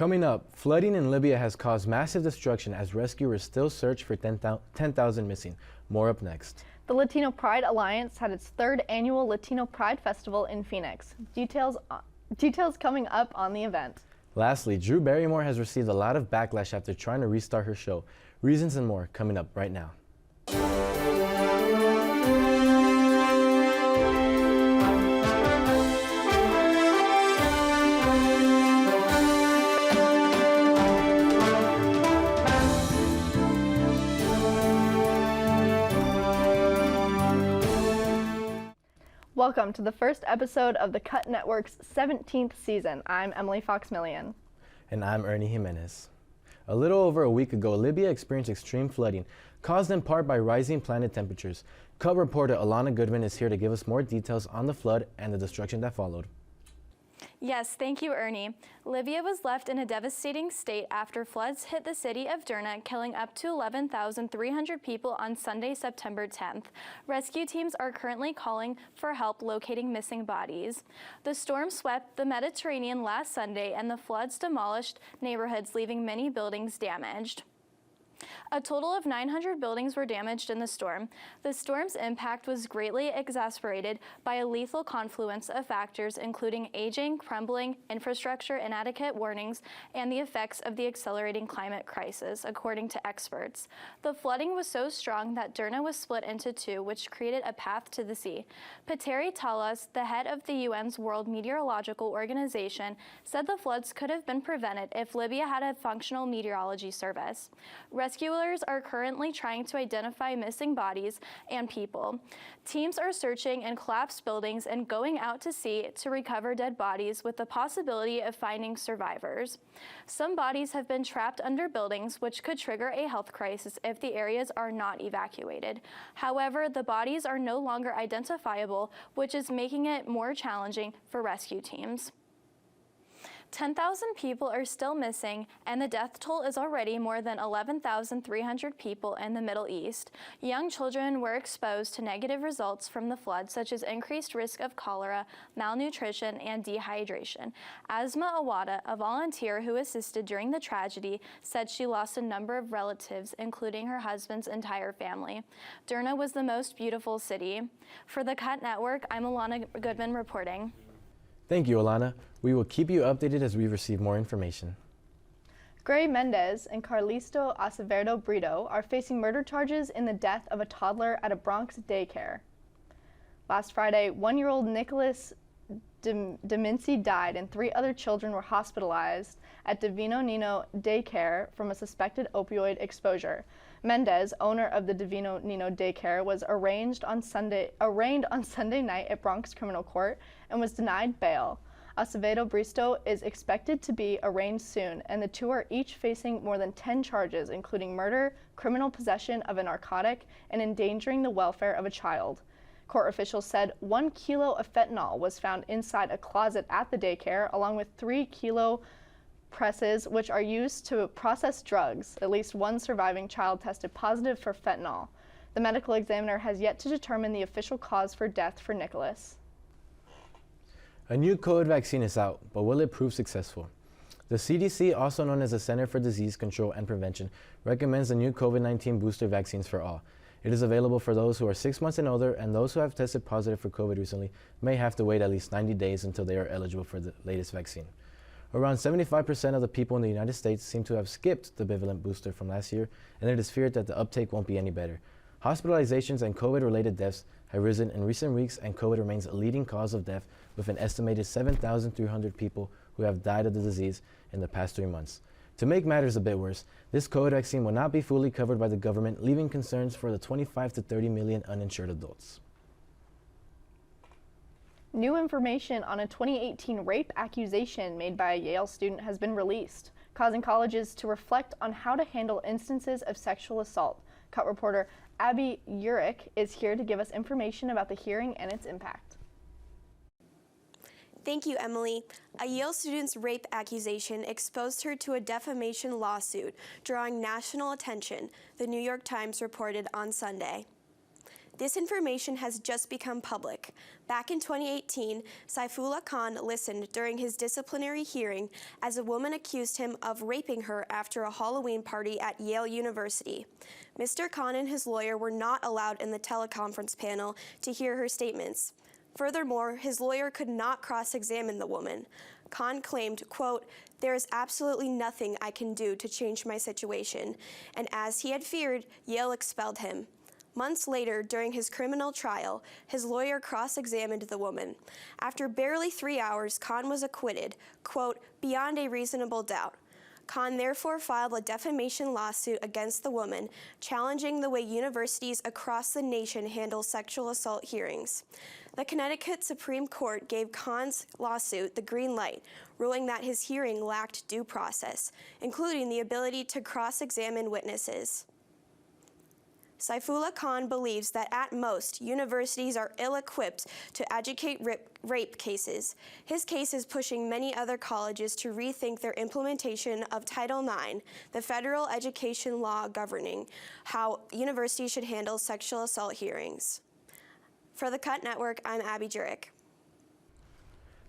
Coming up, flooding in Libya has caused massive destruction as rescuers still search for 10,000 missing. More up next. The Latino Pride Alliance had its third annual Latino Pride Festival in Phoenix. Details coming up on the event. Lastly, Drew Barrymore has received a lot of backlash after trying to restart her show. Reasons and more coming up right now. Welcome to the first episode of the Cut Network's 17th season. I'm Emily Fox-Millian. And I'm Ernie Jimenez. A little over a week ago, Libya experienced extreme flooding, caused in part by rising planet temperatures. Cut reporter Alana Goodman is here to give us more details on the flood and the destruction that followed. Yes, thank you, Ernie. Libya was left in a devastating state after floods hit the city of Derna, killing up to 11,300 people on Sunday, September 10th. Rescue teams are currently calling for help locating missing bodies. The storm swept the Mediterranean last Sunday, and the floods demolished neighborhoods, leaving many buildings damaged. A total of 900 buildings were damaged in the storm. The storm's impact was greatly exacerbated by a lethal confluence of factors, including aging, crumbling infrastructure, inadequate warnings, and the effects of the accelerating climate crisis, according to experts. The flooding was so strong that Derna was split into two, which created a path to the sea. Petteri Talas, the head of the UN's World Meteorological Organization, said the floods could have been prevented if Libya had a functional meteorology service. Rescuers are currently trying to identify missing bodies and people. Teams are searching in collapsed buildings and going out to sea to recover dead bodies with the possibility of finding survivors. Some bodies have been trapped under buildings, which could trigger a health crisis if the areas are not evacuated. However, the bodies are no longer identifiable, which is making it more challenging for rescue teams. 10,000 people are still missing, and the death toll is already more than 11,300 people in the Middle East. Young children were exposed to negative results from the flood, such as increased risk of cholera, malnutrition, and dehydration. Asma Awada, a volunteer who assisted during the tragedy, said she lost a number of relatives, including her husband's entire family. Derna was the most beautiful city. For the Cut Network, I'm Alana Goodman reporting. Thank you, Alana. We will keep you updated as we receive more information. Gray Mendez and Carlisto Acevedo Brito are facing murder charges in the death of a toddler at a Bronx daycare. Last Friday, 1-year-old Nicholas Deminci died and 3 other children were hospitalized at Divino Nino Daycare from a suspected opioid exposure. Mendez, owner of the Divino Nino Daycare, was arraigned on Sunday night at Bronx Criminal Court and was denied bail. Acevedo Bristo is expected to be arraigned soon, and the two are each facing more than 10 charges, including murder, criminal possession of a narcotic, and endangering the welfare of a child. Court officials said 1 kilo of fentanyl was found inside a closet at the daycare, along with 3 kilo presses, which are used to process drugs. At least one surviving child tested positive for fentanyl. The medical examiner has yet to determine the official cause for death for Nicholas. A new COVID vaccine is out, but will it prove successful? The CDC, also known as the Center for Disease Control and Prevention, recommends the new COVID-19 booster vaccines for all. It is available for those who are 6 months and older, and those who have tested positive for COVID recently may have to wait at least 90 days until they are eligible for the latest vaccine. Around 75% of the people in the United States seem to have skipped the bivalent booster from last year, and it is feared that the uptake won't be any better. Hospitalizations and COVID-related deaths have risen in recent weeks, and COVID remains a leading cause of death, with an estimated 7,300 people who have died of the disease in the past 3 months. To make matters a bit worse, this COVID vaccine will not be fully covered by the government, leaving concerns for the 25 to 30 million uninsured adults. New information on a 2018 rape accusation made by a Yale student has been released, causing colleges to reflect on how to handle instances of sexual assault. Cut reporter Abby Urich is here to give us information about the hearing and its impact. Thank you, Emily. A Yale student's rape accusation exposed her to a defamation lawsuit, drawing national attention, the New York Times reported on Sunday. This information has just become public. Back in 2018, Saifullah Khan listened during his disciplinary hearing as a woman accused him of raping her after a Halloween party at Yale University. Mr. Khan and his lawyer were not allowed in the teleconference panel to hear her statements. Furthermore, his lawyer could not cross-examine the woman. Khan claimed, quote, "There is absolutely nothing I can do to change my situation," and as he had feared, Yale expelled him. Months later, during his criminal trial, his lawyer cross-examined the woman. After barely 3 hours, Khan was acquitted, quote, "beyond a reasonable doubt." Khan therefore filed a defamation lawsuit against the woman, challenging the way universities across the nation handle sexual assault hearings. The Connecticut Supreme Court gave Khan's lawsuit the green light, ruling that his hearing lacked due process, including the ability to cross-examine witnesses. Saifullah Khan believes that at most, universities are ill-equipped to educate rape cases. His case is pushing many other colleges to rethink their implementation of Title IX, the federal education law governing how universities should handle sexual assault hearings. For the Cut Network, I'm Abby Jurek.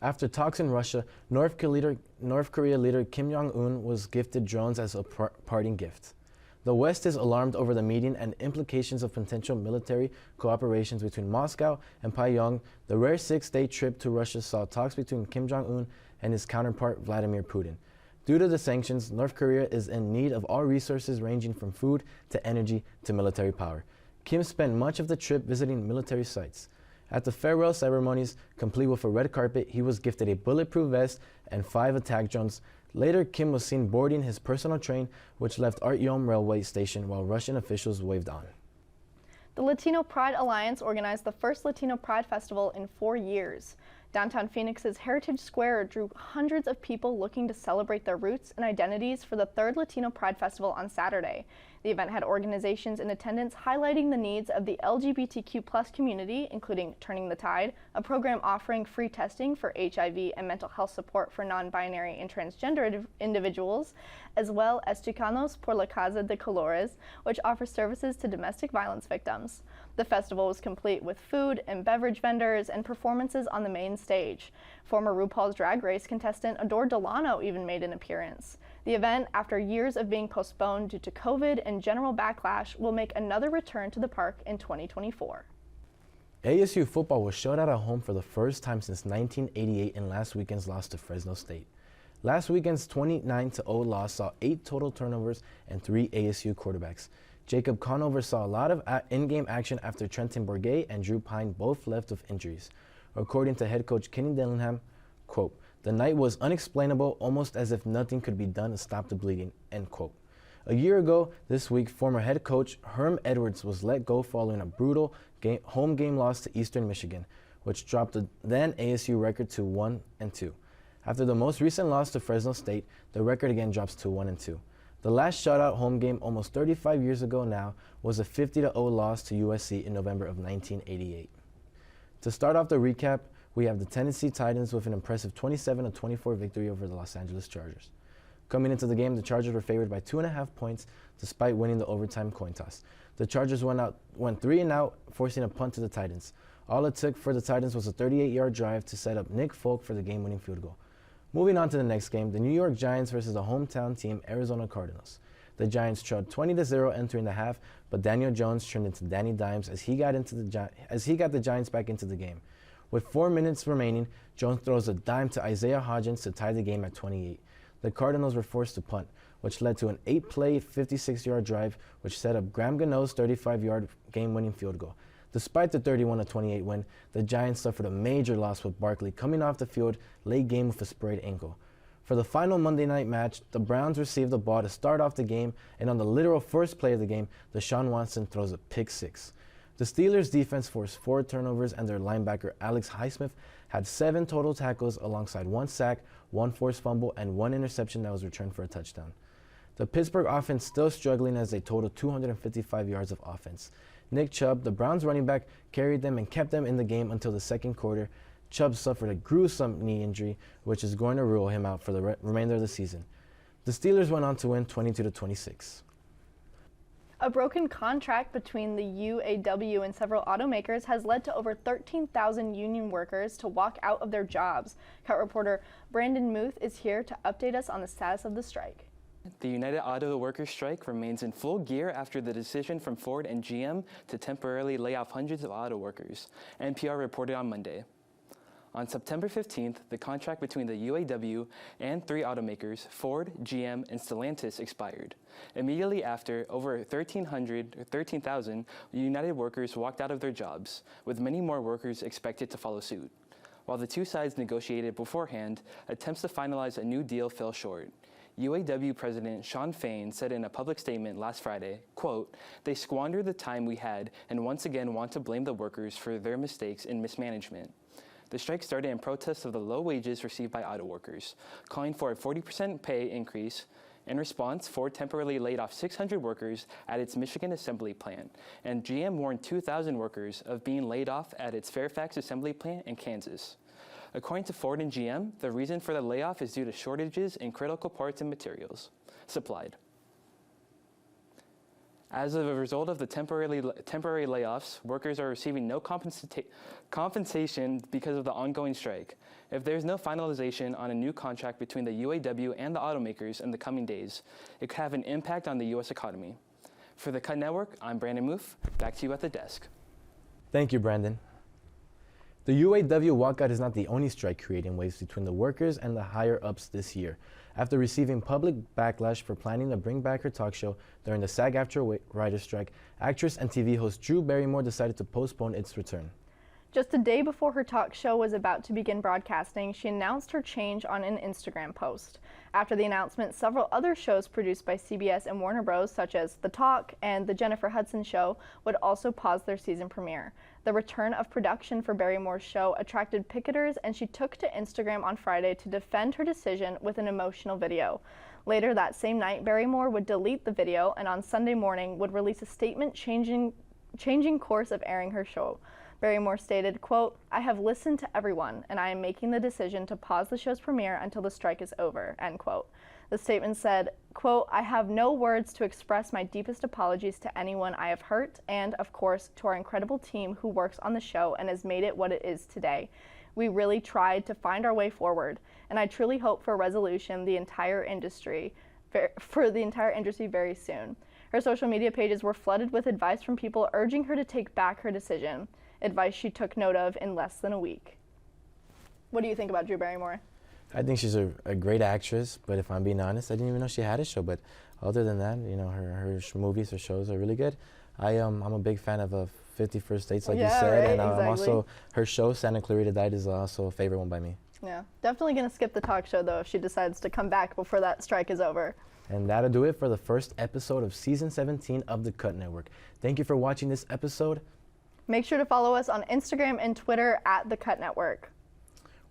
After talks in Russia, North Korea leader Kim Jong-un was gifted drones as a parting gift. The West is alarmed over the meeting and implications of potential military cooperations between Moscow and Pyongyang. The rare 6-day trip to Russia saw talks between Kim Jong-un and his counterpart Vladimir Putin. Due to the sanctions, North Korea is in need of all resources ranging from food to energy to military power. Kim spent much of the trip visiting military sites. At the farewell ceremonies, complete with a red carpet, he was gifted a bulletproof vest and 5 attack drones. Later, Kim was seen boarding his personal train, which left Artyom railway station while Russian officials waved on. The Latino Pride Alliance organized the first Latino Pride Festival in 4 years. Downtown Phoenix's Heritage Square drew hundreds of people looking to celebrate their roots and identities for the 3rd Latino Pride Festival on Saturday. The event had organizations in attendance highlighting the needs of the LGBTQ+ community, including Turning the Tide, a program offering free testing for HIV and mental health support for non-binary and transgender individuals, as well as Chicanos por la Casa de Colores, which offers services to domestic violence victims. The festival was complete with food and beverage vendors and performances on the main stage. Former RuPaul's Drag Race contestant Adore Delano even made an appearance. The event, after years of being postponed due to COVID and general backlash, will make another return to the park in 2024. ASU Football was shut out at home for the first time since 1988 in last weekend's loss to Fresno State. Last weekend's 29-0 loss saw 8 total turnovers and 3 ASU quarterbacks. Jacob Conover saw a lot of in-game action after Trenton Bourget and Drew Pine both left with injuries. According to head coach Kenny Dillingham, quote, "The night was unexplainable, almost as if nothing could be done to stop the bleeding," end quote. A year ago this week, former head coach Herm Edwards was let go following a brutal home game loss to Eastern Michigan, which dropped the then ASU record to 1-2. After the most recent loss to Fresno State, the record again drops to 1-2. The last shutout home game almost 35 years ago now was a 50-0 loss to USC in November of 1988. To start off the recap, we have the Tennessee Titans with an impressive 27-24 victory over the Los Angeles Chargers. Coming into the game, the Chargers were favored by 2.5 points despite winning the overtime coin toss. The Chargers went 3 and out, forcing a punt to the Titans. All it took for the Titans was a 38-yard drive to set up Nick Folk for the game-winning field goal. Moving on to the next game, the New York Giants versus the hometown team Arizona Cardinals. The Giants trailed 20-0 entering the half, but Daniel Jones turned into Danny Dimes as he got the Giants back into the game. With 4 minutes remaining, Jones throws a dime to Isaiah Hodgins to tie the game at 28. The Cardinals were forced to punt, which led to an 8-play, 56-yard drive, which set up Graham Gano's 35-yard game-winning field goal. Despite the 31-28 win, the Giants suffered a major loss with Barkley coming off the field late game with a sprained ankle. For the final Monday night match, the Browns received the ball to start off the game, and on the literal first play of the game, Deshaun Watson throws a pick six. The Steelers' defense forced 4 turnovers, and their linebacker Alex Highsmith had 7 total tackles alongside 1 sack, 1 forced fumble, and 1 interception that was returned for a touchdown. The Pittsburgh offense still struggling as they totaled 255 yards of offense. Nick Chubb, the Browns running back, carried them and kept them in the game until the second quarter. Chubb suffered a gruesome knee injury, which is going to rule him out for the remainder of the season. The Steelers went on to win 22-26. A broken contract between the UAW and several automakers has led to over 13,000 union workers to walk out of their jobs. Cut reporter Brandon Muth is here to update us on the status of the strike. The United Auto Workers strike remains in full gear after the decision from Ford and GM to temporarily lay off hundreds of auto workers, NPR reported on Monday. On September 15th, the contract between the UAW and 3 automakers, Ford, GM, and Stellantis, expired. Immediately after, over 13,000 United workers walked out of their jobs, with many more workers expected to follow suit. While the two sides negotiated beforehand, attempts to finalize a new deal fell short. UAW President Shawn Fain said in a public statement last Friday, quote, "They squandered the time we had and once again want to blame the workers for their mistakes in mismanagement." The strike started in protest of the low wages received by auto workers, calling for a 40% pay increase. In response, Ford temporarily laid off 600 workers at its Michigan assembly plant, and GM warned 2,000 workers of being laid off at its Fairfax assembly plant in Kansas. According to Ford and GM, the reason for the layoff is due to shortages in critical parts and materials supplied. As a result of the temporary layoffs, workers are receiving no compensation because of the ongoing strike. If there is no finalization on a new contract between the UAW and the automakers in the coming days, it could have an impact on the U.S. economy. For the Cut Network, I'm Brandon Muth. Back to you at the desk. Thank you, Brandon. The UAW walkout is not the only strike creating waves between the workers and the higher-ups this year. After receiving public backlash for planning to bring back her talk show during the SAG-AFTRA writer's strike, actress and TV host Drew Barrymore decided to postpone its return. Just a day before her talk show was about to begin broadcasting, she announced her change on an Instagram post. After the announcement, several other shows produced by CBS and Warner Bros., such as The Talk and The Jennifer Hudson Show, would also pause their season premiere. The return of production for Barrymore's show attracted picketers, and she took to Instagram on Friday to defend her decision with an emotional video. Later that same night, Barrymore would delete the video and on Sunday morning would release a statement changing course of airing her show. Barrymore stated, quote, "I have listened to everyone, and I am making the decision to pause the show's premiere until the strike is over," end quote. The statement said, quote, "I have no words to express my deepest apologies to anyone I have hurt, and, of course, to our incredible team who works on the show and has made it what it is today. We really tried to find our way forward, and I truly hope for a resolution for the entire industry very soon." Her social media pages were flooded with advice from people urging her to take back her decision, advice she took note of in less than a week. What do you think about Drew Barrymore? I think she's a great actress, but if I'm being honest, I didn't even know she had a show. But other than that, you know, her movies, her shows are really good. I'm a big fan of 50 First Dates, like you said, right, and exactly. I'm also, her show, Santa Clarita Diet, is also a favorite one by me. Yeah, definitely going to skip the talk show, though, if she decides to come back before that strike is over. And that'll do it for the first episode of Season 17 of the Cut Network. Thank you for watching this episode. Make sure to follow us on Instagram and Twitter at The Cut Network.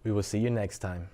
We will see you next time.